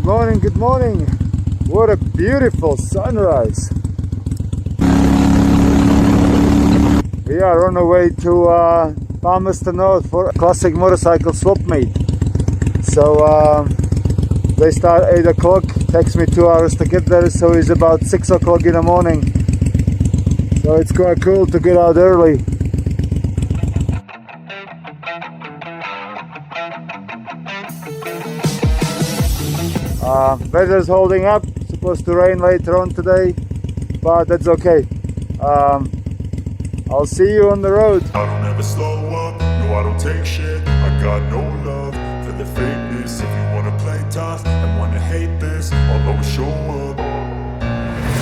Good morning, good morning. What a beautiful sunrise. We are on our way to Palmerston North for a classic motorcycle swap meet. So they start 8 o'clock, takes me 2 hours to get there, so it's about 6 o'clock in the morning. So it's quite cool to get out early. Weather's holding up, supposed to rain later on today, but that's okay. I'll see you on the road. I don't ever slow up, no I don't take shit. I got no love for the fakeness. If you wanna play tough and wanna hate this, I'll always show up.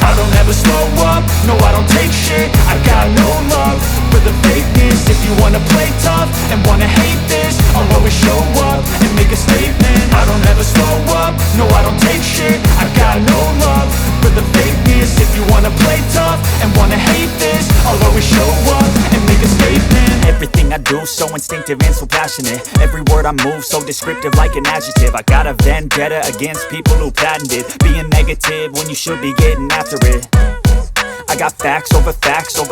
I don't ever slow up, no I don't take shit. I got no love for the fakeness. If you wanna play tough and wanna hate this, I'll always show up and make a statement. I don't ever slow up, no I don't take shit. I got no love for the fakeness. If you wanna play tough and wanna hate this, I'll always show up and make a statement. Everything I do so instinctive and so passionate. Every word I move so descriptive like an adjective. I got a vendetta against people who patented being negative when you should be getting after it. I got facts over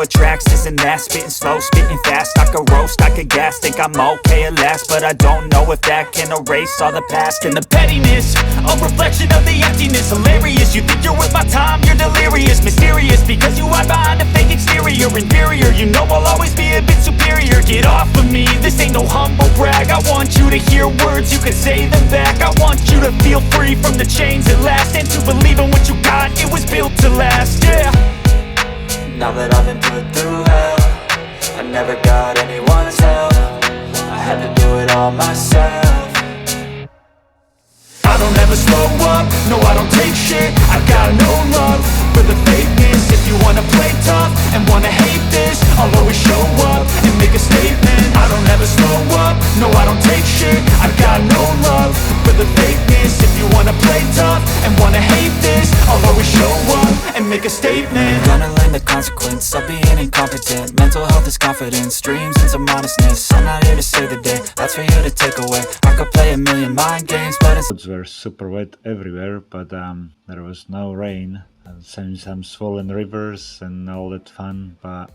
tracks, this and that. Spitting slow, spitting fast, I could roast, I could gas. Think I'm okay at last, but I don't know if that can erase all the past. And the pettiness, a reflection of the emptiness. Hilarious, you think you're worth my time, you're delirious. Mysterious, because you hide behind a fake exterior. Inferior, you know I'll always be a bit superior. Get off of me, this ain't no humble brag. I want you to hear words, you can say them back. I want you to feel free from the chains at last, and to believe in what you got, it was built to last, yeah. Now that I've been put through hell, I never got anyone's help. I had to do it all myself. I don't ever slow up, no I don't take shit. I got no love for the fakeness. If you wanna play tough and wanna hate this, I'll always show up and make a statement. I don't ever slow up, no I don't take shit. I got no love for the fakeness. If you wanna play tough and wanna hate this, I'll always show up and make a statement. Gonna learn the consequence of being incompetent. Mental health is confidence, dreams and some honestness. I'm not here to save the day, that's for you to take away. I could play a million mind games, but it's Roads were super wet everywhere, but there was no rain. Some swollen rivers and all that fun, but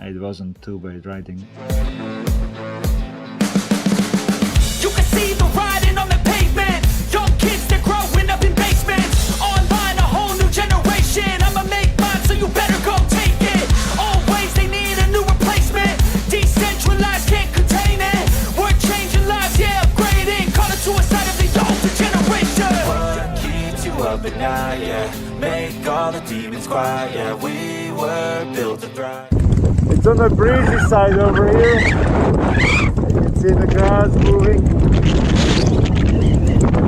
it wasn't too bad riding. You can see the writing on the pavement. Young kids, they're growing up in basements. Online, a whole new generation. I'ma make mine, so you better go take it. Always, they need a new replacement. Decentralized, can't contain it. We're changing lives, yeah, upgrading. Call it suicide of the older generation. what keeps you up at night, yeah. Make all the demons quiet, yeah. We were built to thrive. It's on the breezy side over here. You can see the grass moving.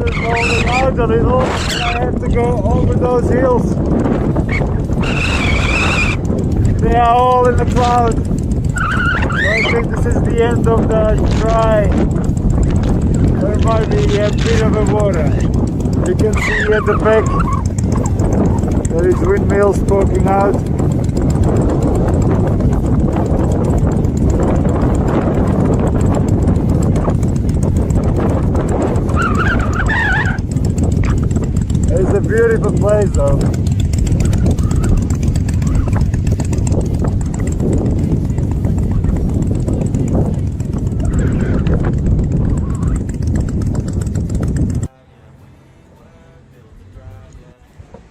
It's holding out a little, and I have to go over those hills. They are all in the clouds. So I think this is the end of the dry. There might be a bit of a water. You can see at the back there is windmills poking out. It's a beautiful place though.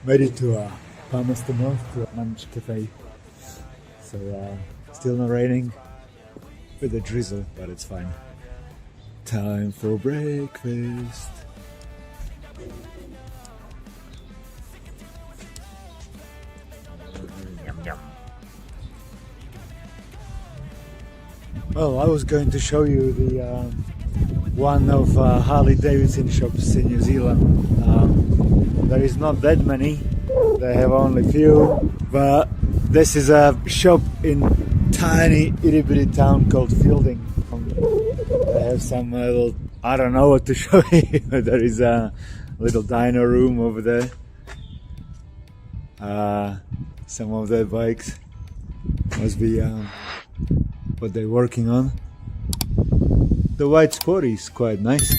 Made it to Palmerston North, to a lunch cafe. So still not raining, with a drizzle, but it's fine. Time for breakfast. Well, I was going to show you the one of Harley Davidson shops in New Zealand. There is not that many, they have only few, but this is a shop in tiny itty bitty town called Fielding. They have some little, I don't know what to show you, there is a little dino room over there. Some of their bikes must be what they're working on. The white Sport is quite nice.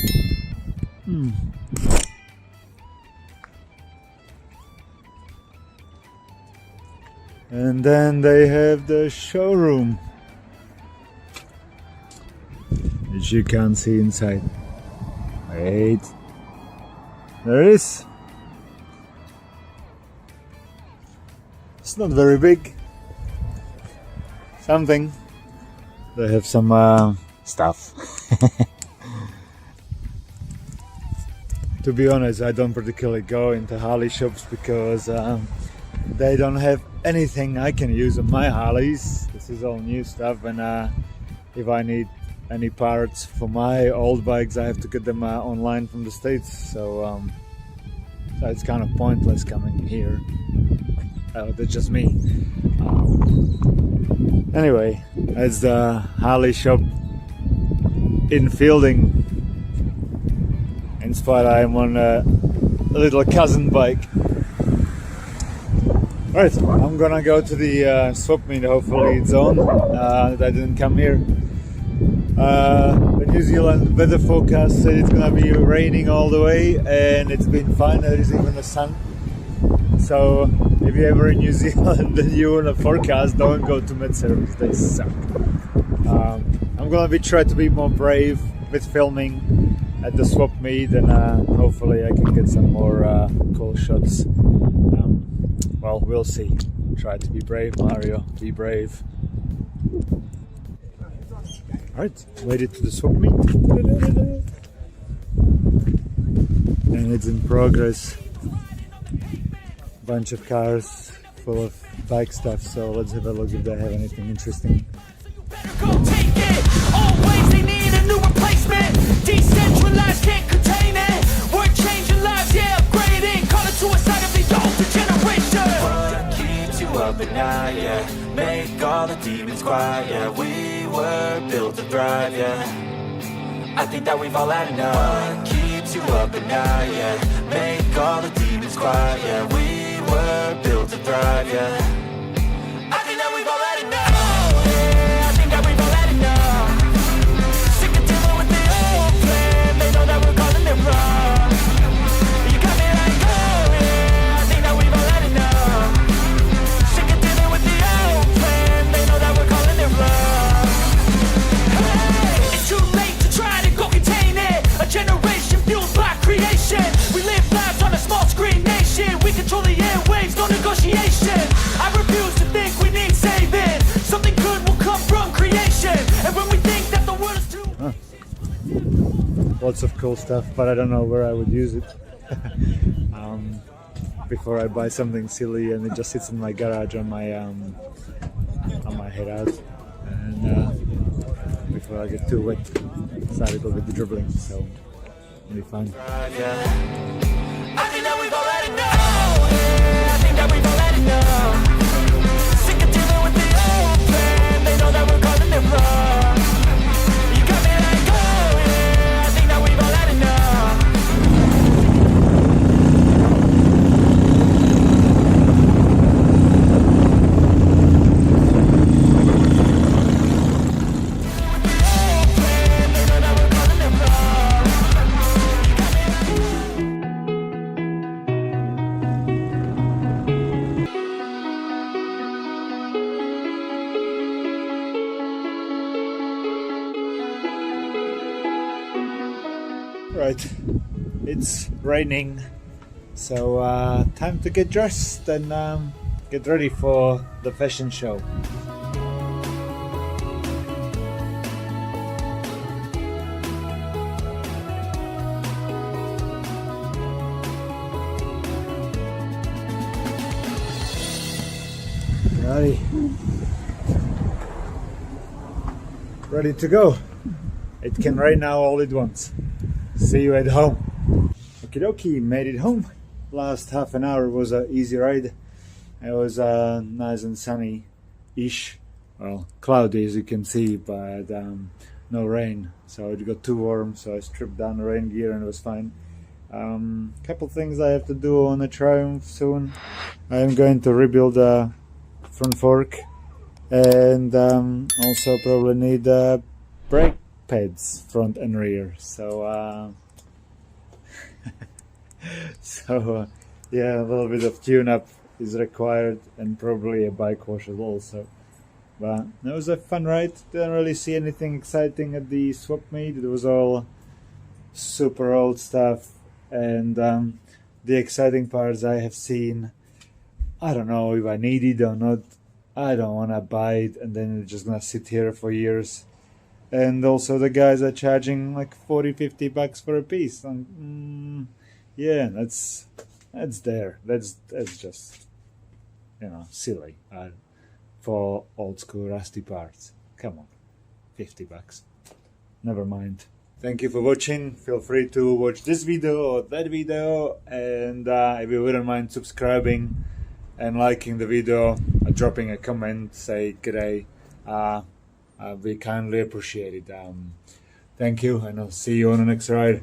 And then they have the showroom, which you can't see inside. Wait, there it is. It's not very big. Something. They have some stuff. To be honest, I don't particularly go into Harley shops because they don't have anything I can use on my Harleys. This is all new stuff, and if I need any parts for my old bikes, I have to get them online from the States. So it's kind of pointless coming here. That's just me. Anyway, it's the Harley shop in Fielding. In spite, I'm on a little cousin bike. Right, I'm gonna go to the swap meet. Hopefully it's on. That I didn't come here. The New Zealand weather forecast said it's gonna be raining all the way, and it's been fine. There is even the sun. So if you're ever in New Zealand and you want a forecast, don't go to mid-service. They suck. I'm gonna try to be more brave with filming at the swap meet, and hopefully I can get some more cool shots. Well, we'll see. Try to be brave, Mario. Be brave. Alright, made it to the swap meet. And it's in progress. Bunch of cars full of bike stuff, so let's have a look if they have anything interesting. Go take it. Always they need a new replacement. Decentralized, can't contain it. We're changing lives, yeah, upgrading. Call it suicide of the older generation. What keeps you up at night, yeah? Make all the demons quiet, yeah. We were built to thrive, yeah. I think that we've all had enough. What keeps you up at night, yeah? Make all the demons quiet, yeah. We were built to thrive, yeah. I think that we've all had enough. Yeah, I think that we've all had enough. Sick of dealing with the old plan. They know that we're calling it wrong. You got me like, oh yeah, I think that we've all had enough. Sick of dealing with the old plan. They know that we're calling it wrong. Hey, it's too late to try to go contain it. A generation fueled by creation. We live lives on a small screen nation. We control the airwaves, no negotiation. I refuse to think we need saving. Something good will come from creation. And when we think that the world is too... Lots of cool stuff, but I don't know where I would use it. Before I buy something silly and it just sits in my garage on my head out. And before I get too wet, start a little bit dribbling, so it'll be fine. I think that we've all had enough. Yeah, I think that we've all had enough. Sick of dealing with the old plan. They know that we're calling it wrong. You got me like, oh yeah, I think that we've all had enough. Right, it's raining, so time to get dressed and get ready for the fashion show. Righty, ready to go. It can rain now all at once. See you at home. Okie dokie, made it home. Last half an hour was an easy ride. It was nice and sunny-ish. Well, cloudy as you can see, but no rain. So it got too warm, so I stripped down the rain gear and it was fine. Couple things I have to do on the Triumph soon. I am going to rebuild the front fork and also probably need brake pads front and rear, so yeah, a little bit of tune up is required, and probably a bike wash also. But it was a fun ride. Didn't really see anything exciting at the swap meet. It was all super old stuff, and the exciting parts I have seen. I don't know if I need it or not. I don't want to buy it and then it's just gonna sit here for years. And also the guys are charging like 40-50 bucks for a piece. Yeah, that's there. That's just, you know, silly for old school rusty parts. Come on, 50 bucks. Never mind. Thank you for watching. Feel free to watch this video or that video, and if you wouldn't mind subscribing and liking the video, dropping a comment, say g'day, we kindly appreciate it. Thank you, and I'll see you on the next ride.